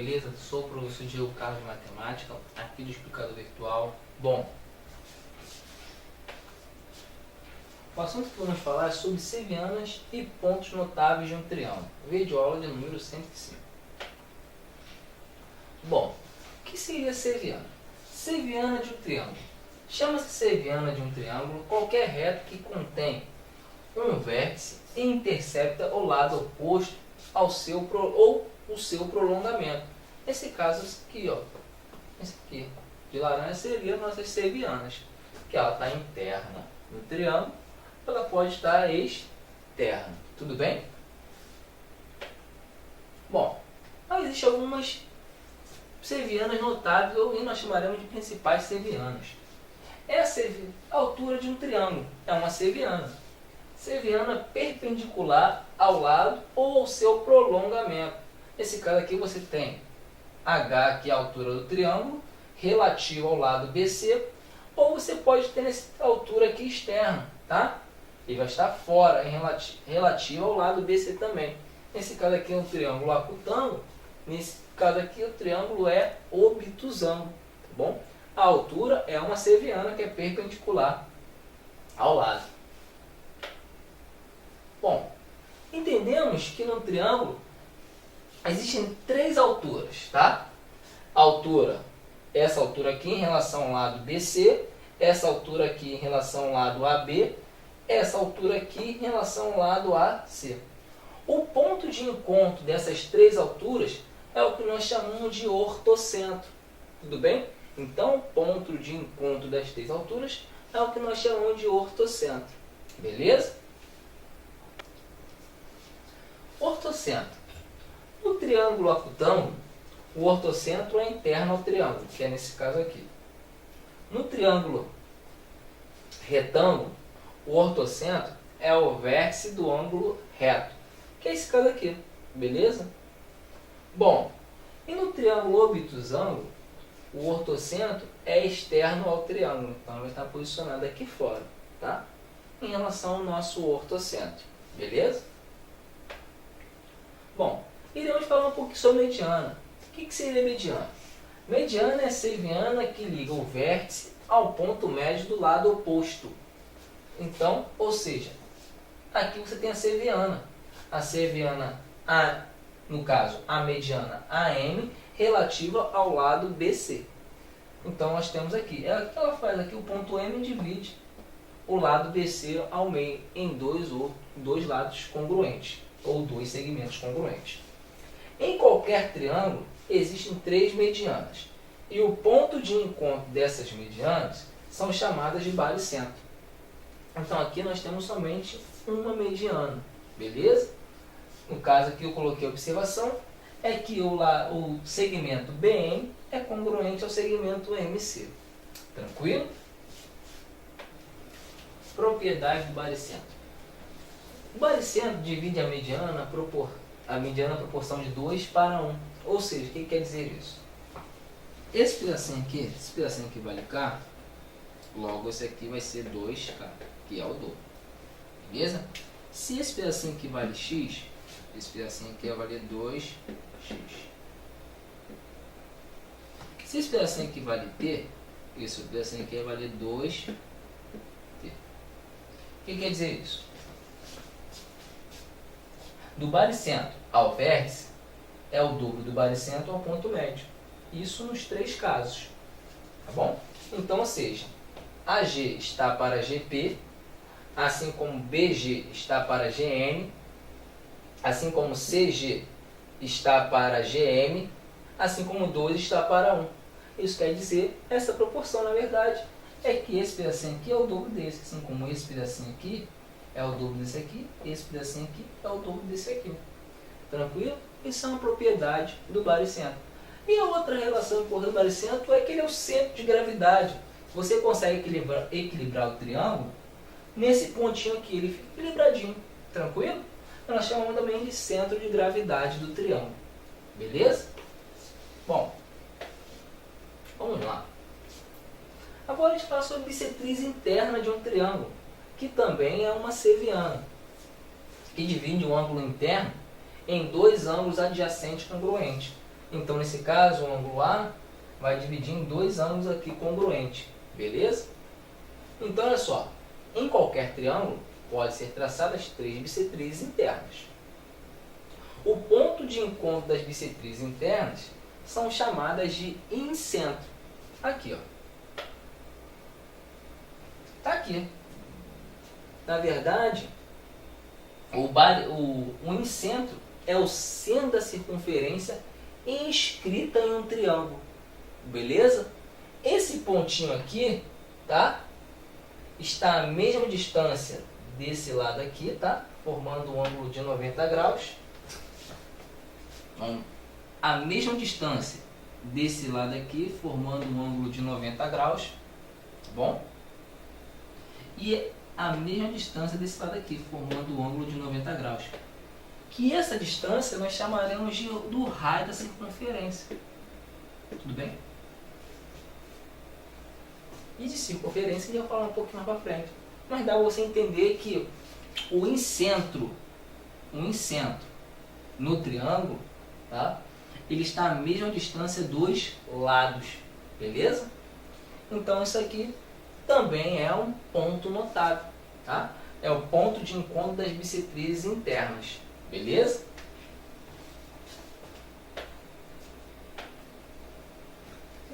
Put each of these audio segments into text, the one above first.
beleza? Sou o professor Diego Carlos de Matemática, aqui do Explicador Virtual. Bom, o assunto que vamos falar é sobre sevianas e pontos notáveis de um triângulo. Vídeo aula de número 105. Bom, o que seria seviana? Seviana de um triângulo. Chama-se seviana de um triângulo qualquer reto que contém um vértice e intercepta o lado oposto ao seu ou o seu prolongamento. Nesse caso aqui, ó, esse aqui de laranja seria nossas sevianas, que ela está interna no triângulo, ela pode estar externa. Tudo bem? Bom, mas existem algumas sevianas notáveis, ou nós chamaremos de principais sevianas. Essa é a altura de um triângulo, é uma seviana. Seviana perpendicular ao lado ou ao seu prolongamento. Nesse caso aqui você tem H, que é a altura do triângulo, relativo ao lado BC, ou você pode ter essa altura aqui externa, tá? Ele vai estar fora, em relativo ao lado BC também. Nesse caso aqui é um triângulo acutângulo, nesse caso aqui o triângulo é obtusângulo, tá bom? A altura é uma seviana que é perpendicular ao lado. Bom, entendemos que no triângulo existem três alturas, tá? Altura, essa altura aqui em relação ao lado BC, essa altura aqui em relação ao lado AB, essa altura aqui em relação ao lado AC. O ponto de encontro dessas três alturas é o que nós chamamos de ortocentro. Tudo bem? Então, o ponto de encontro das três alturas é o que nós chamamos de ortocentro. Beleza? Ortocentro. No triângulo acutângulo, o ortocentro é interno ao triângulo, que é nesse caso aqui. No triângulo retângulo, o ortocentro é o vértice do ângulo reto, que é esse caso aqui. Beleza? Bom, e no triângulo obtusângulo, o ortocentro é externo ao triângulo, então vai estar posicionado aqui fora, tá? Em relação ao nosso ortocentro. Beleza? Bom, iremos falar um pouquinho sobre mediana. O que seria mediana? Mediana é a seviana que liga o vértice ao ponto médio do lado oposto. Então, ou seja, aqui você tem a seviana. A seviana A, no caso, a mediana AM, relativa ao lado BC. Então, nós temos aqui. Ela faz aqui o ponto M divide o lado BC ao meio em dois lados congruentes, ou dois segmentos congruentes. Em qualquer triângulo, existem três medianas. E o ponto de encontro dessas medianas são chamadas de baricentro. Então, aqui nós temos somente uma mediana. Beleza? No caso aqui eu coloquei a observação, é que o segmento BM é congruente ao segmento MC. Tranquilo? Propriedade do baricentro. O baricentro divide a mediana proporção de 2 para 1. Ou seja, o que quer dizer isso? Esse pedacinho aqui vale K, logo esse aqui vai ser 2K, que é o dobro. Beleza? Se esse pedacinho aqui vale X, esse pedacinho aqui vai valer 2X. Se esse pedacinho aqui vale T, esse pedacinho aqui vai valer 2T. O que quer dizer isso? Do baricentro ao vértice é o dobro do baricentro ao ponto médio. Isso nos três casos. Tá bom? Então, ou seja, AG está para GP, assim como BG está para GN, assim como CG está para GM, assim como 2 está para 1. Isso quer dizer, essa proporção, na verdade, é que esse pedacinho aqui é o dobro desse, assim como esse pedacinho aqui é o dobro desse aqui, esse pedacinho aqui é o dobro desse aqui. Tranquilo? Isso é uma propriedade do baricentro. E a outra relação importante do baricentro é que ele é o centro de gravidade. Você consegue equilibrar o triângulo nesse pontinho aqui, ele fica equilibradinho. Tranquilo? Nós chamamos também de centro de gravidade do triângulo. Beleza? Bom, vamos lá. Agora a gente fala sobre bissetriz interna de um triângulo, que também é uma seviana, que divide um ângulo interno em dois ângulos adjacentes congruentes. Então, nesse caso, o ângulo A vai dividir em dois ângulos aqui congruentes, beleza? Então, olha só, em qualquer triângulo pode ser traçadas três bissetrizes internas. O ponto de encontro das bissetrizes internas são chamadas de incentro. Aqui, ó. Tá aqui. Na verdade, o incentro é o centro da circunferência inscrita em um triângulo. Beleza? Esse pontinho aqui, tá? Está à mesma distância desse lado aqui, tá? Formando um ângulo de 90 graus. Então, a mesma distância desse lado aqui, formando um ângulo de 90 graus, tá bom? E a mesma distância desse lado aqui, formando um ângulo de 90 graus. Que essa distância nós chamaremos do raio da circunferência. Tudo bem? E de circunferência eu vou falar um pouquinho mais para frente. Mas dá para você entender que o incentro no triângulo, tá? Ele está à mesma distância dos lados, beleza? Então isso aqui também é um ponto notável, tá? É o ponto de encontro das bissetrizes internas, beleza?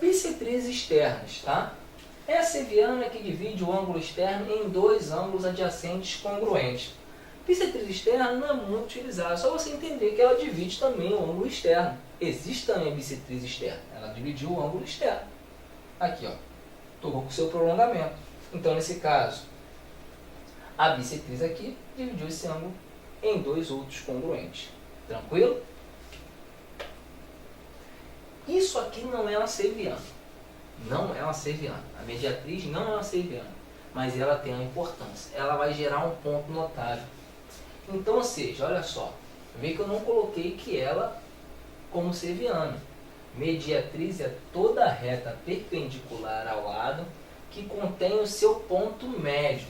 Bissetrizes externas, tá? É a seviana que divide o ângulo externo em dois ângulos adjacentes congruentes. Bissetriz externa não é muito utilizada, só você entender que ela divide também o ângulo externo. Existe também a bissetriz externa, ela dividiu o ângulo externo. Aqui, ó, tocou com o seu prolongamento. Então, nesse caso, a bissetriz aqui dividiu esse ângulo em dois outros congruentes. Tranquilo? Isso aqui não é uma seviana. Não é uma seviana. A mediatriz não é uma seviana, mas ela tem uma importância. Ela vai gerar um ponto notável. Então, ou seja, olha só, vê que eu não coloquei que ela como seviana. Mediatriz é toda reta perpendicular ao lado que contém o seu ponto médio,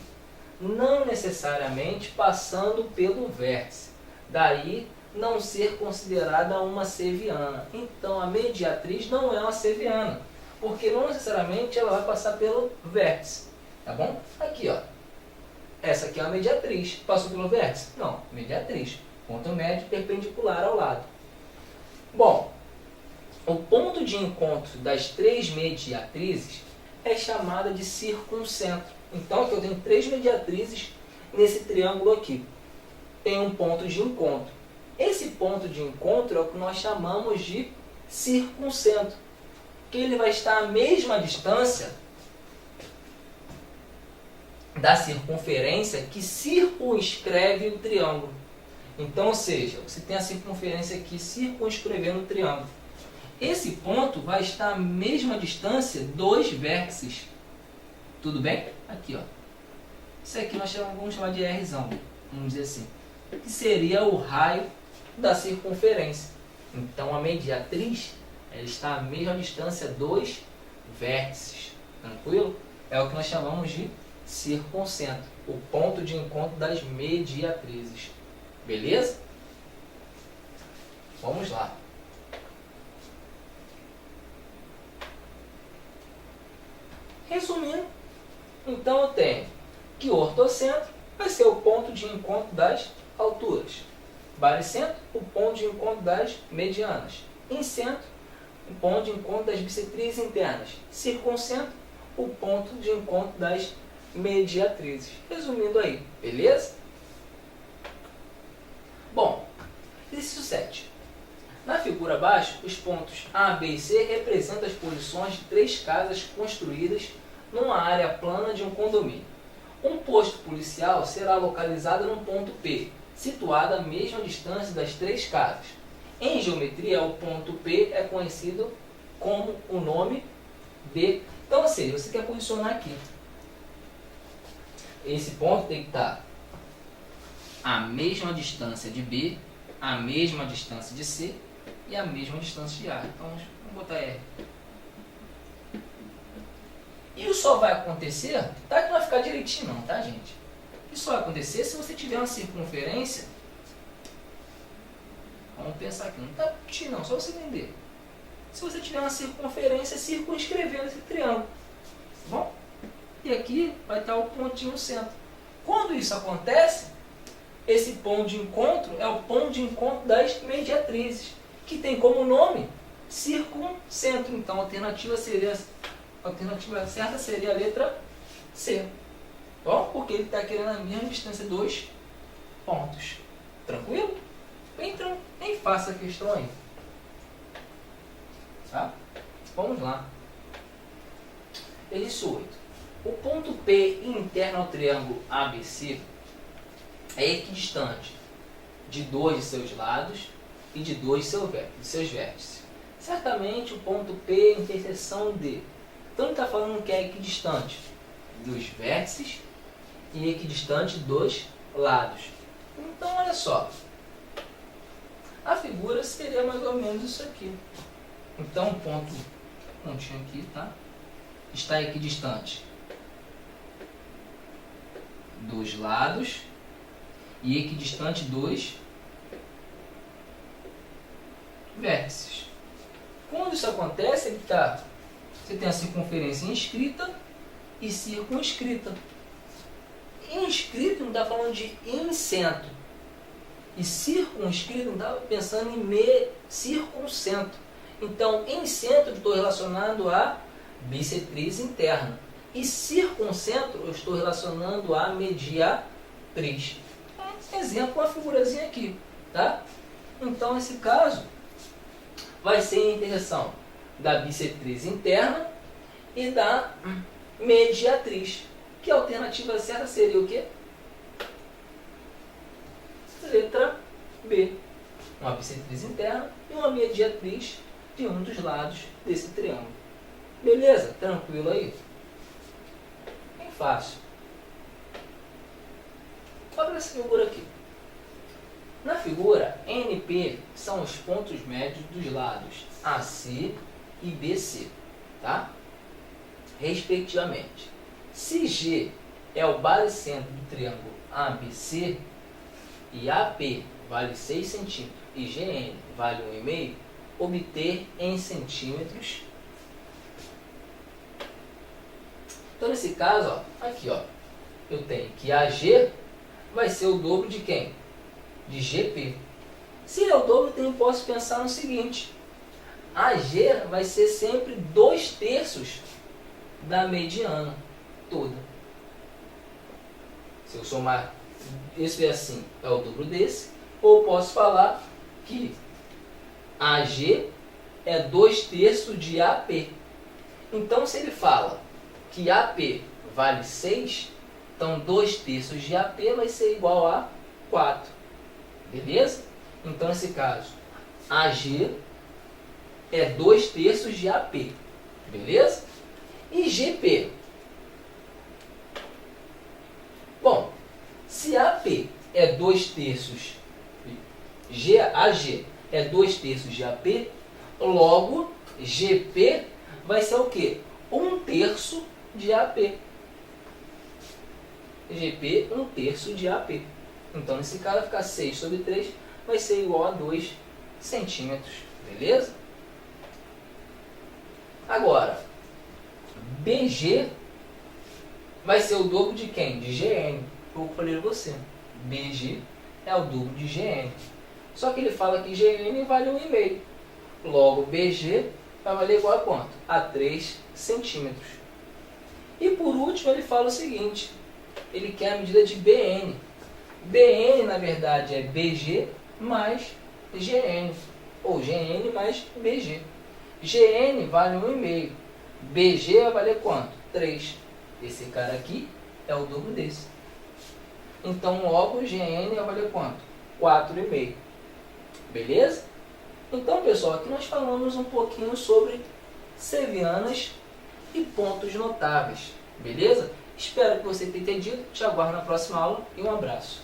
não necessariamente passando pelo vértice. Daí não ser considerada uma seviana. Então, a mediatriz não é uma seviana, porque não necessariamente ela vai passar pelo vértice, tá bom? Aqui, ó. Essa aqui é a mediatriz. Passou pelo vértice? Não, mediatriz. Ponto médio perpendicular ao lado. Bom, o ponto de encontro das três mediatrizes é chamada de circuncentro. Então, aqui eu tenho três mediatrizes nesse triângulo aqui. Tem um ponto de encontro. Esse ponto de encontro é o que nós chamamos de circuncentro, que ele vai estar à mesma distância da circunferência que circunscreve o triângulo. Então, ou seja, você tem a circunferência aqui circunscrevendo o triângulo. Esse ponto vai estar à mesma distância dos vértices. Tudo bem? Aqui, ó. Isso aqui nós vamos chamar de Rzão, vamos dizer assim, que seria o raio da circunferência. Então, a mediatriz ela está à mesma distância dos vértices. Tranquilo? É o que nós chamamos de circuncentro, o ponto de encontro das mediatrizes. Beleza? Vamos lá. Resumindo, então eu tenho que o ortocentro vai ser o ponto de encontro das alturas. Baricentro, o ponto de encontro das medianas. Incentro, o ponto de encontro das bissetrizes internas. Circuncentro, o ponto de encontro das mediatrizes. Resumindo aí, beleza? Bom, exercício 7. Na figura abaixo, os pontos A, B e C representam as posições de três casas construídas numa área plana de um condomínio. Um posto policial será localizado no ponto P, situado à mesma distância das três casas. Em geometria, o ponto P é conhecido como o nome B. Então, ou seja, você quer posicionar aqui. Esse ponto tem que estar à mesma distância de B, à mesma distância de C e à mesma distância de A. Então, vamos botar R. E isso só vai acontecer, tá? Que não vai ficar direitinho não, tá, gente? Isso só vai acontecer se você tiver uma circunferência. Vamos pensar aqui, não tá direitinho não, só você entender. se você tiver uma circunferência circunscrevendo esse triângulo. Tá bom? E aqui vai estar o pontinho centro. Quando isso acontece, esse ponto de encontro é o ponto de encontro das mediatrizes, que tem como nome circuncentro. Então a alternativa certa seria a letra C. Bom, porque ele está querendo a mesma distância, 2 pontos. Tranquilo? Bem fácil a questão aí. Tá? Vamos lá. Exercício 8. O ponto P interno ao triângulo ABC é equidistante de 2 de seus lados e de 2 de seus vértices. Certamente o ponto P é interseção de. Então ele está falando que é equidistante dos vértices e equidistante dos lados. Então olha só. A figura seria mais ou menos isso aqui. Então o pontinho aqui, tá? Está equidistante dos lados e equidistante dos vértices. Quando isso acontece, você tem a circunferência inscrita e circunscrita. Inscrito não está falando de incentro. E circunscrito não está pensando em circuncentro. Então, incentro eu estou relacionado a bissetriz interna. E circuncentro eu estou relacionando a mediatriz. Exemplo, uma figurazinha aqui. Tá? Então, nesse caso, vai ser a interseção da bissetriz interna e da mediatriz. Que a alternativa certa seria o quê? Letra B. Uma bissetriz interna e uma mediatriz de um dos lados desse triângulo. Beleza? Tranquilo aí? Bem fácil. Olha essa figura aqui. Na figura, NP são os pontos médios dos lados AC e BC, tá? Respectivamente. Se G é o baricentro do triângulo ABC e AP vale 6 cm e GN vale 1,5, obter em centímetros. Então nesse caso, ó, aqui ó, eu tenho que AG vai ser o dobro de quem? De GP. Se é o dobro, eu posso pensar no seguinte: AG vai ser sempre 2/3 da mediana toda. Se eu somar esse assim, é o dobro desse. Ou posso falar que AG é 2/3 de AP. Então, se ele fala que AP vale 6, então 2/3 de AP vai ser igual a 4. Beleza? Então, nesse caso, AG é 2/3 de AP. Beleza? E GP? Bom, se AP é 2/3, AG é 2/3 de AP, logo GP vai ser o quê? 1/3 de AP. GP, 1/3 de AP. Então, nesse caso, vai ficar 6/3, vai ser igual a 2 centímetros. Beleza? Agora, BG vai ser o dobro de quem? De GN. Eu falei para você. BG é o dobro de GN. Só que ele fala que GN vale 1,5. Logo, BG vai valer igual a quanto? A 3 centímetros. E por último, ele fala o seguinte. Ele quer a medida de BN. BN, na verdade, é BG mais GN. Ou GN mais BG. GN vale 1,5. BG vai valer quanto? 3. Esse cara aqui é o dobro desse. Então, logo, GN vai valer quanto? 4,5. Beleza? Então, pessoal, aqui nós falamos um pouquinho sobre sevianas e pontos notáveis. Beleza? Espero que você tenha entendido. Te aguardo na próxima aula e um abraço.